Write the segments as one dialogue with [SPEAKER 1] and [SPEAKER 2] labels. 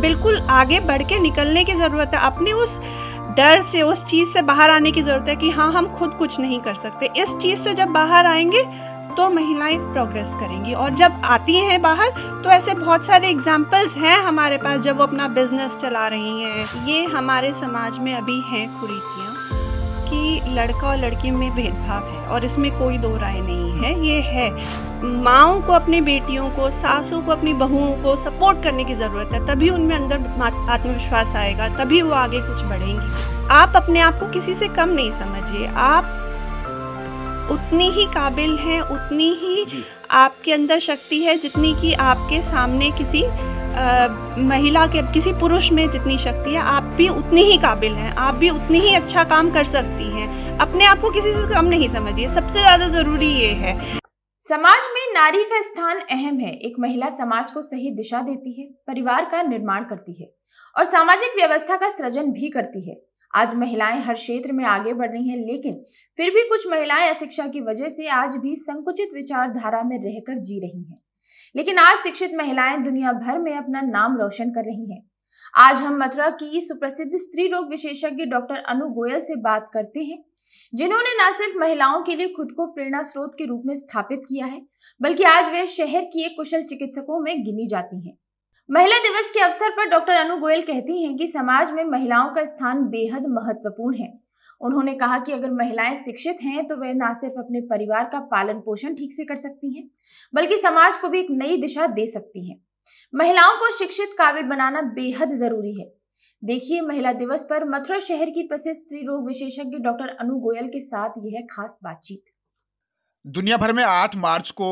[SPEAKER 1] बिल्कुल आगे बढ़ के निकलने की ज़रूरत है। अपने उस डर से, उस चीज़ से बाहर आने की ज़रूरत है कि हाँ, हम खुद कुछ नहीं कर सकते। इस चीज़ से जब बाहर आएँगे तो महिलाएँ प्रोग्रेस करेंगी, और जब आती हैं बाहर तो ऐसे बहुत सारे एग्ज़ाम्पल्स हैं हमारे पास जब वो अपना बिज़नेस चला रही हैं। ये हमारे समाज में अभी हैं कुरीतियाँ कि लड़का और लड़की में भेदभाव है, और इसमें कोई दो राय नहीं है। ये है, माँओं को अपनी बेटियों को, सासों को अपनी बहुओं को सपोर्ट करने की ज़रूरत है, तभी उनमें अंदर आत्मविश्वास आएगा, तभी वो आगे कुछ बढ़ेंगी। आप अपने आप को किसी से कम नहीं समझिए, आप उतनी ही काबिल हैं, उतनी ही आपके अंदर शक्ति है जितनी कि आपके सामने किसी महिला के, किसी पुरुष में जितनी शक्ति है, आप भी उतनी ही काबिल हैं, आप भी उतनी ही अच्छा काम कर सकती हैं। अपने आप को किसी से कम नहीं समझिए, सबसे ज़्यादा ज़रूरी ये है।
[SPEAKER 2] समाज में नारी का स्थान अहम है। एक महिला समाज को सही दिशा देती है, परिवार का निर्माण करती है और सामाजिक व्यवस्था का सृजन भी करती है। आज महिलाएं हर क्षेत्र में आगे बढ़ रही हैं, लेकिन फिर भी कुछ महिलाएं अशिक्षा की वजह से आज भी संकुचित विचारधारा में रहकर जी रही हैं। लेकिन आज शिक्षित महिलाएं दुनिया भर में अपना नाम रोशन कर रही हैं। आज हम मथुरा की सुप्रसिद्ध स्त्री रोग विशेषज्ञ डॉक्टर अनु गोयल से बात करते हैं, जिन्होंने न सिर्फ महिलाओं के लिए खुद को प्रेरणा स्रोत के रूप में स्थापित किया है, बल्कि आज वे शहर की एक कुशल चिकित्सकों में गिनी जाती हैं। महिला दिवस के अवसर पर डॉक्टर अनु गोयल कहती हैं कि समाज में महिलाओं का स्थान बेहद महत्वपूर्ण है। उन्होंने कहा कि अगर महिलाएं शिक्षित हैं तो वे न सिर्फ अपने परिवार का पालन पोषण ठीक से कर सकती हैं, बल्कि समाज को भी एक नई दिशा दे सकती हैं। महिलाओं को शिक्षित काबिल बनाना बेहद जरूरी है। देखिए महिला दिवस पर मथुरा शहर की प्रसिद्ध स्त्री रोग विशेषज्ञ डॉक्टर अनु गोयल के साथ यह खास बातचीत।
[SPEAKER 3] दुनिया भर में 8 मार्च को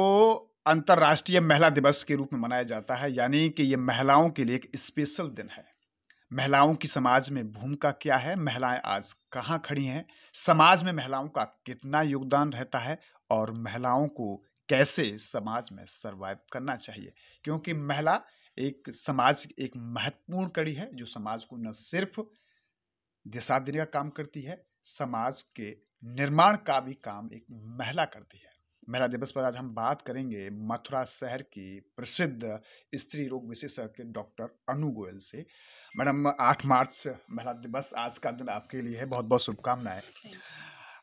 [SPEAKER 3] अंतर्राष्ट्रीय महिला दिवस के रूप में मनाया जाता है, यानी कि ये महिलाओं के लिए एक स्पेशल दिन है। महिलाओं की समाज में भूमिका क्या है, महिलाएं आज कहाँ खड़ी हैं, समाज में महिलाओं का कितना योगदान रहता है और महिलाओं को कैसे समाज में सर्वाइव करना चाहिए, क्योंकि महिला एक समाज एक महत्वपूर्ण कड़ी है जो समाज को न सिर्फ दिशा देने का काम करती है, समाज के निर्माण का भी काम एक महिला करती है। महिला दिवस पर आज हम बात करेंगे मथुरा शहर की प्रसिद्ध स्त्री रोग विशेषज्ञ डॉक्टर अनु गोयल से। मैडम, 8 मार्च महिला दिवस आज का दिन आपके लिए है, बहुत बहुत शुभकामनाएं।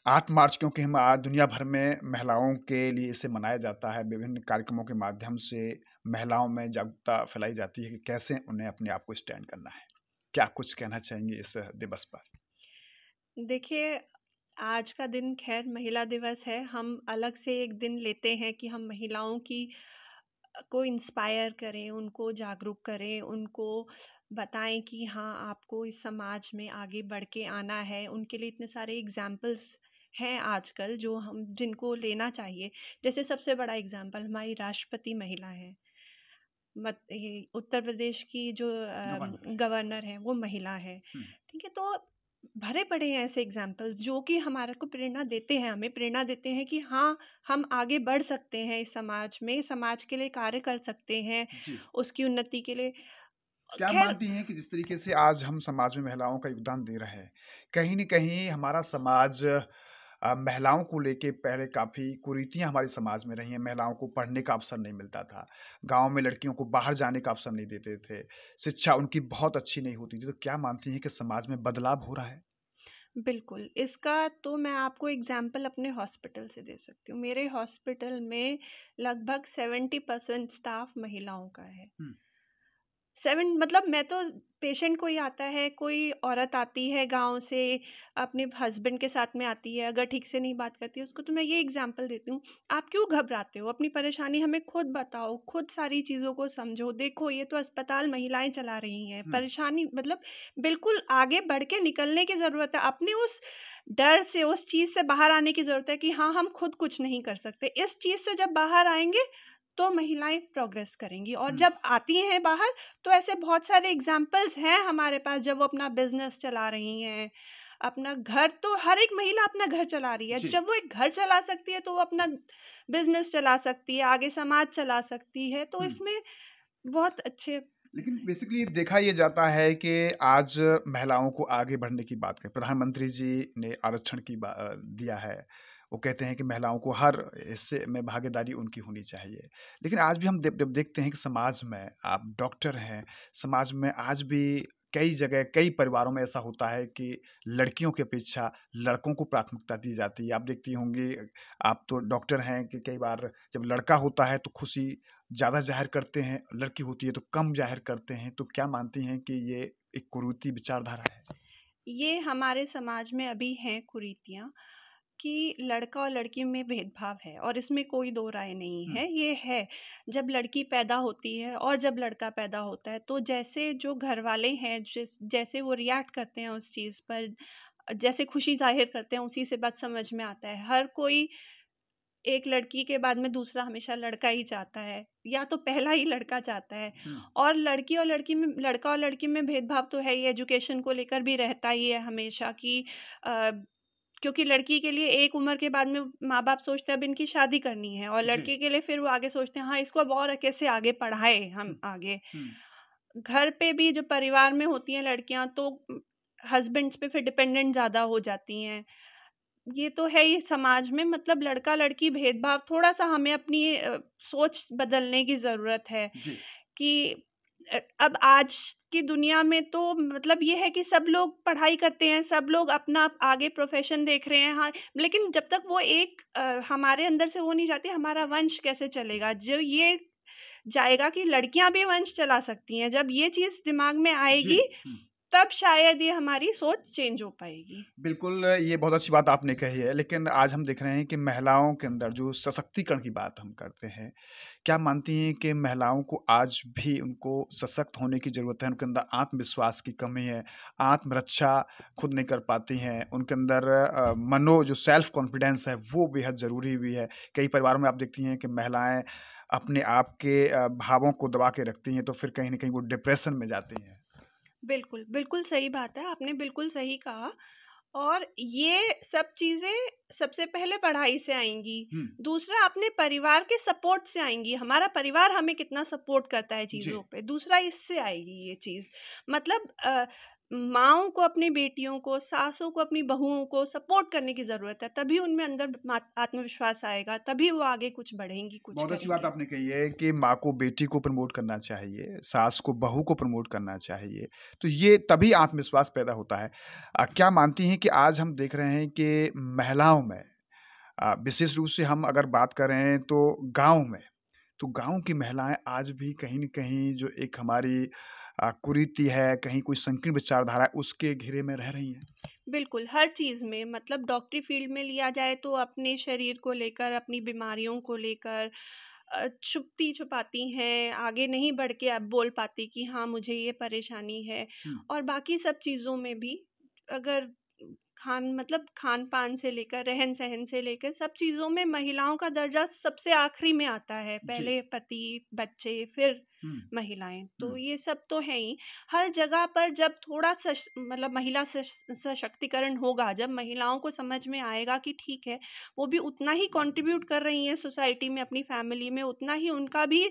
[SPEAKER 3] 8 मार्च क्योंकि हम आज दुनिया भर में महिलाओं के लिए इसे मनाया जाता है, विभिन्न कार्यक्रमों के माध्यम से महिलाओं में जागरूकता फैलाई जाती है कि कैसे उन्हें अपने आप को स्टैंड करना है। क्या कुछ कहना चाहेंगे इस दिवस पर?
[SPEAKER 1] देखिए, आज का दिन खैर महिला दिवस है, हम अलग से एक दिन लेते हैं कि हम महिलाओं की को इंस्पायर करें, उनको जागरूक करें, उनको बताएं कि हाँ, आपको इस समाज में आगे बढ़ के आना है। उनके लिए इतने सारे एग्जाम्पल्स हैं आजकल जो हम जिनको लेना चाहिए। जैसे सबसे बड़ा एग्जाम्पल हमारी राष्ट्रपति महिला है, ये उत्तर प्रदेश की जो गवर्नर है वो महिला है। ठीक है, तो भरे पड़े हैं ऐसे एग्जाम्पल्स जो कि हमारे को प्रेरणा देते हैं, हमें प्रेरणा देते हैं कि हाँ, हम आगे बढ़ सकते हैं, इस समाज में, समाज के लिए कार्य कर सकते हैं, उसकी उन्नति के लिए।
[SPEAKER 3] क्या मानती हैं कि जिस तरीके से आज हम समाज में महिलाओं का योगदान दे रहे हैं, कहीं न कहीं हमारा समाज महिलाओं को लेके पहले काफ़ी कुरीतियाँ हमारे समाज में रही हैं। महिलाओं को पढ़ने का अवसर नहीं मिलता था, गाँव में लड़कियों को बाहर जाने का अवसर नहीं देते थे, शिक्षा उनकी बहुत अच्छी नहीं होती थी। तो क्या मानती हैं कि समाज में बदलाव हो रहा है?
[SPEAKER 1] बिल्कुल, इसका तो मैं आपको एग्जाम्पल अपने हॉस्पिटल से दे सकती हूँ। मेरे हॉस्पिटल में लगभग 70% स्टाफ महिलाओं का है। 7 मतलब मैं तो पेशेंट कोई आता है, कोई औरत आती है गाँव से, अपने हस्बैंड के साथ में आती है, अगर ठीक से नहीं बात करती है उसको, तो मैं ये एग्जांपल देती हूँ, आप क्यों घबराते हो? अपनी परेशानी हमें खुद बताओ, खुद सारी चीज़ों को समझो। देखो ये तो अस्पताल महिलाएं चला रही हैं, परेशानी मतलब बिल्कुल आगे बढ़ के निकलने की ज़रूरत है। अपने उस डर से, उस चीज़ से बाहर आने की ज़रूरत है कि हाँ, हम खुद कुछ नहीं कर सकते। इस चीज़ से जब बाहर आएंगे तो महिलाएं प्रोग्रेस करेंगी, और जब आती हैं बाहर तो ऐसे बहुत सारे एग्जाम्पल्स हैं हमारे पास जब वो अपना बिजनेस चला रही हैं, अपना घर, तो हर एक महिला अपना घर चला रही है। जब वो एक घर चला सकती है तो वो अपना बिजनेस चला सकती है, आगे समाज चला सकती है, तो इसमें बहुत अच्छे।
[SPEAKER 3] लेकिन बेसिकली देखा ये जाता है कि आज महिलाओं को आगे बढ़ने की बात करें, प्रधानमंत्री जी ने आरक्षण की दिया है, वो कहते हैं कि महिलाओं को हर हिस्से में भागीदारी उनकी होनी चाहिए। लेकिन आज भी हम जब देखते हैं कि समाज में, आप डॉक्टर हैं, समाज में आज भी कई जगह, कई परिवारों में ऐसा होता है कि लड़कियों की अपेक्षा लड़कों को प्राथमिकता दी जाती है। आप देखती होंगी, आप तो डॉक्टर हैं, कि कई बार जब लड़का होता है तो खुशी ज़्यादा ज़ाहिर करते हैं, लड़की होती है तो कम ज़ाहिर करते हैं। तो क्या मानती हैं कि ये एक कुरीति विचारधारा है?
[SPEAKER 1] ये हमारे समाज में अभी हैं कुरीतियाँ कि लड़का और लड़की में भेदभाव है, और इसमें कोई दो राय नहीं है। ये है, जब लड़की पैदा होती है और जब लड़का पैदा होता है, तो जैसे जो घर वाले हैं, जैसे वो रिएक्ट करते हैं उस चीज़ पर, जैसे खुशी जाहिर करते हैं, उसी से बात समझ में आता है। हर कोई एक लड़की के बाद में दूसरा हमेशा लड़का ही चाहता है, या तो पहला ही लड़का चाहता है। और लड़की और लड़की में, लड़का और लड़की में भेदभाव तो है ही, एजुकेशन को लेकर भी रहता ही है हमेशा कि क्योंकि लड़की के लिए एक उम्र के बाद में माँ बाप सोचते हैं अब इनकी शादी करनी है, और लड़के के लिए फिर वो आगे सोचते हैं हाँ इसको अब और कैसे आगे पढ़ाए हम आगे। घर पे भी जो परिवार में होती हैं लड़कियां, तो हस्बैंड्स पे फिर डिपेंडेंट ज़्यादा हो जाती हैं। ये तो है ही समाज में, मतलब लड़का लड़की भेदभाव, थोड़ा सा हमें अपनी सोच बदलने की ज़रूरत है कि अब आज की दुनिया में तो मतलब ये है कि सब लोग पढ़ाई करते हैं, सब लोग अपना आगे प्रोफेशन देख रहे हैं। हाँ, लेकिन जब तक वो एक हमारे अंदर से वो नहीं जाती, हमारा वंश कैसे चलेगा? जो ये जाएगा कि लड़कियां भी वंश चला सकती हैं, जब ये चीज़ दिमाग में आएगी तब शायद ये हमारी सोच चेंज हो पाएगी।
[SPEAKER 3] बिल्कुल, ये बहुत अच्छी बात आपने कही है। लेकिन आज हम देख रहे हैं कि महिलाओं के अंदर जो सशक्तिकरण की बात हम करते हैं, क्या मानती हैं कि महिलाओं को आज भी उनको सशक्त होने की ज़रूरत है? उनके अंदर आत्मविश्वास की कमी है, आत्मरक्षा खुद नहीं कर पाती हैं, उनके अंदर जो सेल्फ कॉन्फिडेंस है वो बेहद ज़रूरी भी है। कई परिवारों में आप देखती हैं कि महिलाएँ अपने आप के भावों को दबा के रखती हैं, तो फिर कहीं न कहीं वो डिप्रेशन में जाती हैं।
[SPEAKER 1] बिल्कुल, बिल्कुल सही बात है, आपने बिल्कुल सही कहा। और ये सब चीज़ें सबसे पहले पढ़ाई से आएँगी, दूसरा अपने परिवार के सपोर्ट से आएँगी, हमारा परिवार हमें कितना सपोर्ट करता है चीज़ों पे, दूसरा इससे आएगी ये चीज़। मतलब माँओं को अपनी बेटियों को, सासों को अपनी बहुओं को सपोर्ट करने की ज़रूरत है, तभी उनमें अंदर आत्मविश्वास आएगा, तभी वो आगे कुछ बढ़ेंगी, कुछ
[SPEAKER 3] बहुत अच्छी बात
[SPEAKER 1] करेंगी।
[SPEAKER 3] आपने कही है कि माँ को बेटी को प्रमोट करना चाहिए, सास को बहू को प्रमोट करना चाहिए, तो ये तभी आत्मविश्वास पैदा होता है। क्या मानती हैं कि आज हम देख रहे हैं कि महिलाओं में, विशेष रूप से हम अगर बात करें तो गाँव में, तो गाँव की महिलाएँ आज भी कहीं न कहीं जो एक हमारी कुरीति है, कहीं कोई संकीर्ण विचारधारा है, उसके घेरे में रह रही हैं?
[SPEAKER 1] बिल्कुल, हर चीज़ में, मतलब डॉक्टरी फील्ड में लिया जाए तो अपने शरीर को लेकर, अपनी बीमारियों को लेकर छुपती-छुपाती हैं, आगे नहीं बढ़ के अब बोल पाती कि हाँ, मुझे ये परेशानी है। और बाकी सब चीज़ों में भी अगर मतलब खान-पान से लेकर, रहन-सहन से लेकर सब चीज़ों में महिलाओं का दर्जा सबसे आखिरी में आता है। पहले पति, बच्चे, फिर महिलाएँ। तो ये सब तो है ही। हर जगह पर जब थोड़ा मतलब महिला सशक्तिकरण होगा, जब महिलाओं को समझ में आएगा कि ठीक है, वो भी उतना ही कंट्रीब्यूट कर रही हैं सोसाइटी में, अपनी फैमिली में, उतना ही उनका भी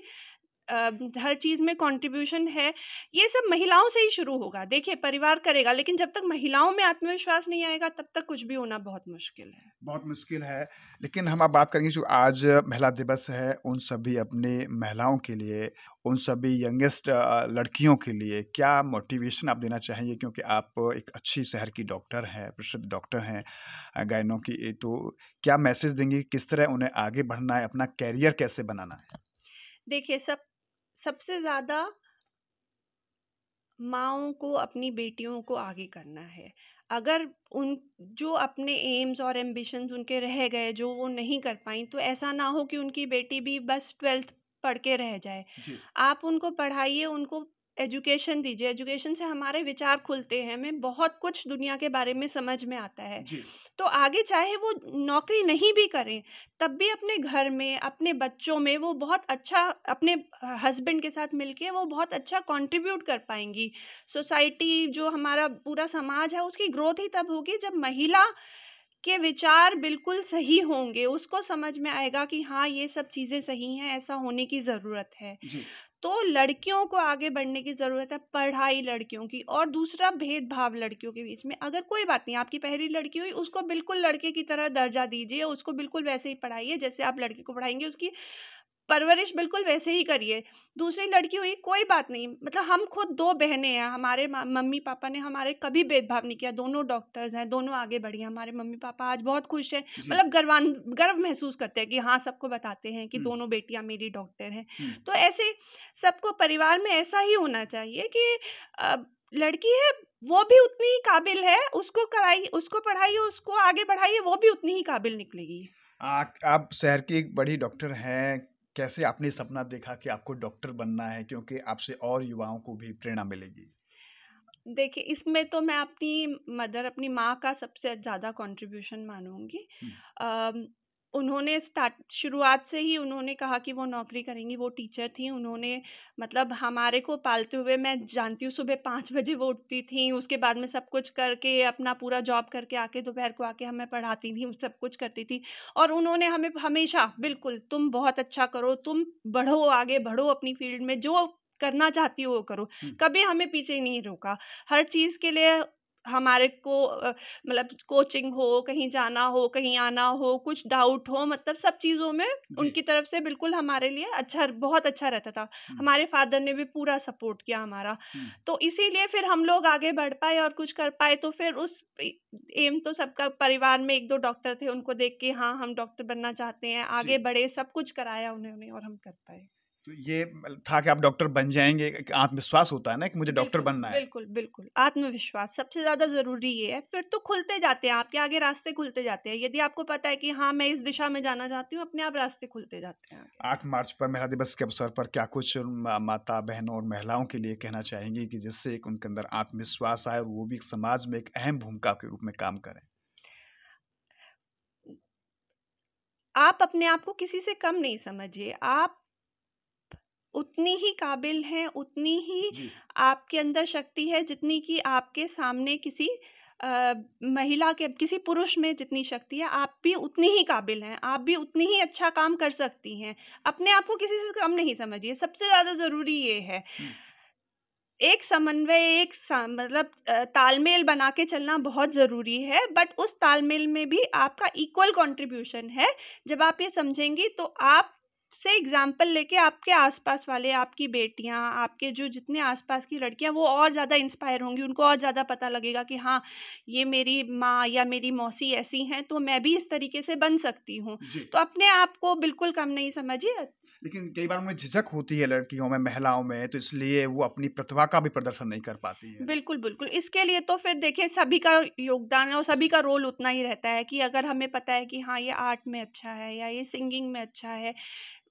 [SPEAKER 1] हर चीज़ में कंट्रीब्यूशन है। ये सब महिलाओं से ही शुरू होगा। देखिए, परिवार करेगा, लेकिन जब तक महिलाओं में आत्मविश्वास नहीं आएगा, तब तक कुछ भी होना बहुत मुश्किल है।
[SPEAKER 3] बहुत मुश्किल है। लेकिन हम अब बात करेंगे जो आज महिला दिवस है, उन सभी अपनी महिलाओं के लिए, उन सभी यंगेस्ट लड़कियों के लिए क्या मोटिवेशन आप देना चाहेंगे? क्योंकि आप एक अच्छी शहर की डॉक्टर हैं, प्रसिद्ध डॉक्टर हैं गायनों की, तो क्या मैसेज देंगे कि किस तरह उन्हें आगे बढ़ना है, अपना करियर कैसे बनाना है?
[SPEAKER 1] देखिए, सबसे ज़्यादा माँओं को अपनी बेटियों को आगे करना है। अगर उन जो अपने एम्स और एम्बिशंस उनके रह गए, जो वो नहीं कर पाईं, तो ऐसा ना हो कि उनकी बेटी भी बस 12th पढ़ के रह जाए। आप उनको पढ़ाइए, उनको एजुकेशन दीजिए। एजुकेशन से हमारे विचार खुलते हैं, हमें बहुत कुछ दुनिया के बारे में समझ में आता है। तो आगे चाहे वो नौकरी नहीं भी करें, तब भी अपने घर में, अपने बच्चों में वो बहुत अच्छा, अपने हस्बैंड के साथ मिलके वो बहुत अच्छा कंट्रीब्यूट कर पाएंगी। सोसाइटी, जो हमारा पूरा समाज है, उसकी ग्रोथ ही तब होगी जब महिला के विचार बिल्कुल सही होंगे, उसको समझ में आएगा कि हाँ, ये सब चीज़ें सही हैं, ऐसा होने की ज़रूरत है। तो लड़कियों को आगे बढ़ने की ज़रूरत है, पढ़ाई लड़कियों की। और दूसरा, भेदभाव लड़कियों के बीच में, अगर कोई बात नहीं, आपकी पहली लड़की हुई, उसको बिल्कुल लड़के की तरह दर्जा दीजिए, उसको बिल्कुल वैसे ही पढ़ाइए जैसे आप लड़के को पढ़ाएंगे, उसकी परवरिश बिल्कुल वैसे ही करिए। दूसरी लड़की हुई, कोई बात नहीं, मतलब हम खुद 2 बहनें हैं, हमारे मम्मी पापा ने हमारे कभी भेदभाव नहीं किया, दोनों डॉक्टर्स हैं, दोनों आगे बढ़ी हैं। हमारे मम्मी पापा आज बहुत खुश हैं, मतलब गर्व महसूस करते हैं कि हाँ, सबको बताते हैं कि दोनों बेटियां मेरी डॉक्टर हैं। तो ऐसे सबको परिवार में ऐसा ही होना चाहिए कि लड़की है वो भी उतनी ही काबिल है, उसको कराइए, उसको पढ़ाइए, उसको आगे बढ़ाइए, वो भी उतनी ही काबिल निकलेगी।
[SPEAKER 3] आप शहर की एक बड़ी डॉक्टर हैं, कैसे आपने सपना देखा कि आपको डॉक्टर बनना है, क्योंकि आपसे और युवाओं को भी प्रेरणा मिलेगी?
[SPEAKER 1] देखिए, इसमें तो मैं अपनी माँ का सबसे ज़्यादा कंट्रीब्यूशन मानूँगी। उन्होंने शुरुआत से ही उन्होंने कहा कि वो नौकरी करेंगी, वो टीचर थीं। उन्होंने मतलब हमारे को पालते हुए, मैं जानती हूँ, सुबह 5 बजे वो उठती थीं, उसके बाद में सब कुछ करके अपना पूरा जॉब करके आके दोपहर को आके हमें पढ़ाती थीं, सब कुछ करती थीं। और उन्होंने हमें हमेशा बिल्कुल, तुम बहुत अच्छा करो, तुम बढ़ो, आगे बढ़ो अपनी फील्ड में, जो करना चाहती हो वो करो। कभी हमें पीछे नहीं रोका। हर चीज़ के लिए हमारे को मतलब कोचिंग हो, कहीं जाना हो, कहीं आना हो, कुछ डाउट हो, मतलब सब चीज़ों में उनकी तरफ से बिल्कुल हमारे लिए बहुत अच्छा रहता था। हमारे फादर ने भी पूरा सपोर्ट किया हमारा। तो इसीलिए फिर हम लोग आगे बढ़ पाए और कुछ कर पाए। तो फिर उस एम तो सबका, परिवार में 1-2 डॉक्टर थे, उनको देख के हाँ, हम डॉक्टर बनना चाहते हैं, आगे बढ़े, सब कुछ कराया उन्होंने और हम कर पाए।
[SPEAKER 3] तो ये था कि आप डॉक्टर बन जाएँगे, एक आत्मविश्वास होता है ना कि मुझे डॉक्टर
[SPEAKER 1] बिल्कुल,
[SPEAKER 3] बनना है।
[SPEAKER 1] बिल्कुल, बिल्कुल। आत्मविश्वास सबसे ज़्यादा ज़रूरी ये है, फिर तो खुलते जाते हैं, आपके आगे रास्ते खुलते जाते हैं। यदि आपको पता है कि हाँ, मैं इस दिशा में जाना चाहती हूँ, अपने आप रास्ते खुलते जाते हैं आगे।
[SPEAKER 3] 8 मार्च पर महिला दिवस के अवसर पर क्या कुछ माता, बहनों और महिलाओं के लिए कहना चाहेंगी कि जिससे एक उनके अंदर आत्मविश्वास आए और वो भी समाज में एक अहम भूमिका के रूप में काम करें?
[SPEAKER 1] आप अपने आप को किसी से कम नहीं समझिए। आप उतनी ही काबिल हैं, उतनी ही आपके अंदर शक्ति है जितनी कि आपके सामने किसी महिला के, किसी पुरुष में जितनी शक्ति है, आप भी उतनी ही काबिल हैं, आप भी उतनी ही अच्छा काम कर सकती हैं। अपने आप को किसी से कम नहीं समझिए, सबसे ज़्यादा ज़रूरी ये है। एक समन्वय, मतलब तालमेल बना के चलना बहुत ज़रूरी है, बट उस तालमेल में भी आपका इक्वल कंट्रीब्यूशन है। जब आप ये समझेंगी तो आप से एग्जाम्पल लेके आपके आसपास वाले, आपकी बेटियां, आपके जो जितने आसपास की लड़कियां, वो और ज़्यादा इंस्पायर होंगी, उनको और ज़्यादा पता लगेगा कि हाँ, ये मेरी माँ या मेरी मौसी ऐसी हैं, तो मैं भी इस तरीके से बन सकती हूँ। तो अपने आप को बिल्कुल कम नहीं समझिए।
[SPEAKER 3] लेकिन कई बार उन्हें झिझक होती है लड़कियों में, महिलाओं में, तो इसलिए वो अपनी प्रतिभा का भी प्रदर्शन नहीं कर पाती है।
[SPEAKER 1] बिल्कुल, बिल्कुल। इसके लिए तो फिर देखिए, सभी का योगदान है और सभी का रोल उतना ही रहता है कि अगर हमें पता है कि हाँ, ये आर्ट में अच्छा है या ये सिंगिंग में अच्छा है,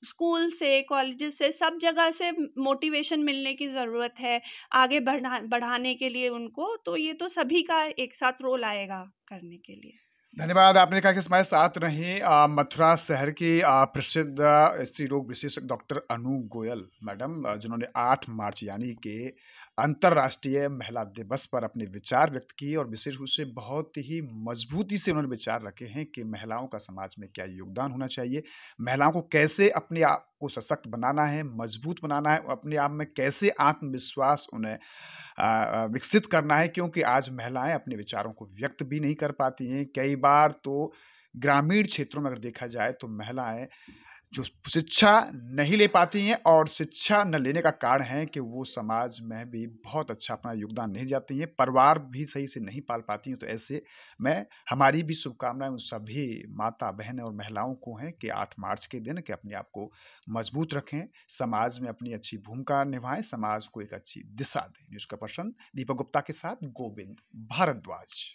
[SPEAKER 1] स्कूल से, कॉलेजेस से, सब जगह से मोटिवेशन मिलने की ज़रूरत है, आगे बढ़ाने के लिए उनको, तो ये तो सभी का एक साथ रोल आएगा करने के लिए।
[SPEAKER 3] धन्यवाद। आपने कहा कि हमारे साथ रहीं मथुरा शहर की प्रसिद्ध स्त्री रोग विशेषज्ञ डॉक्टर अनु गोयल मैडम, जिन्होंने 8 मार्च यानी कि अंतर्राष्ट्रीय महिला दिवस पर अपने विचार व्यक्त किए और विशेष रूप से बहुत ही मजबूती से उन्होंने विचार रखे हैं कि महिलाओं का समाज में क्या योगदान होना चाहिए, महिलाओं को कैसे अपने आप को सशक्त बनाना है, मजबूत बनाना है और अपने आप में कैसे आत्मविश्वास उन्हें विकसित करना है, क्योंकि आज महिलाएं अपने विचारों को व्यक्त भी नहीं कर पाती हैं। कई बार तो ग्रामीण क्षेत्रों में अगर देखा जाए तो महिलाएं जो शिक्षा नहीं ले पाती हैं और शिक्षा न लेने का कारण है कि वो समाज में भी बहुत अच्छा अपना योगदान नहीं जाती हैं, परिवार भी सही से नहीं पाल पाती हैं। तो ऐसे में हमारी भी शुभकामनाएं उन सभी माता बहन और महिलाओं को हैं कि 8 मार्च के दिन कि अपने आप को मजबूत रखें, समाज में अपनी अच्छी भूमिका निभाएं, समाज को एक अच्छी दिशा दें। न्यूज़ का पर्सन दीपक गुप्ता के साथ गोविंद भारद्वाज।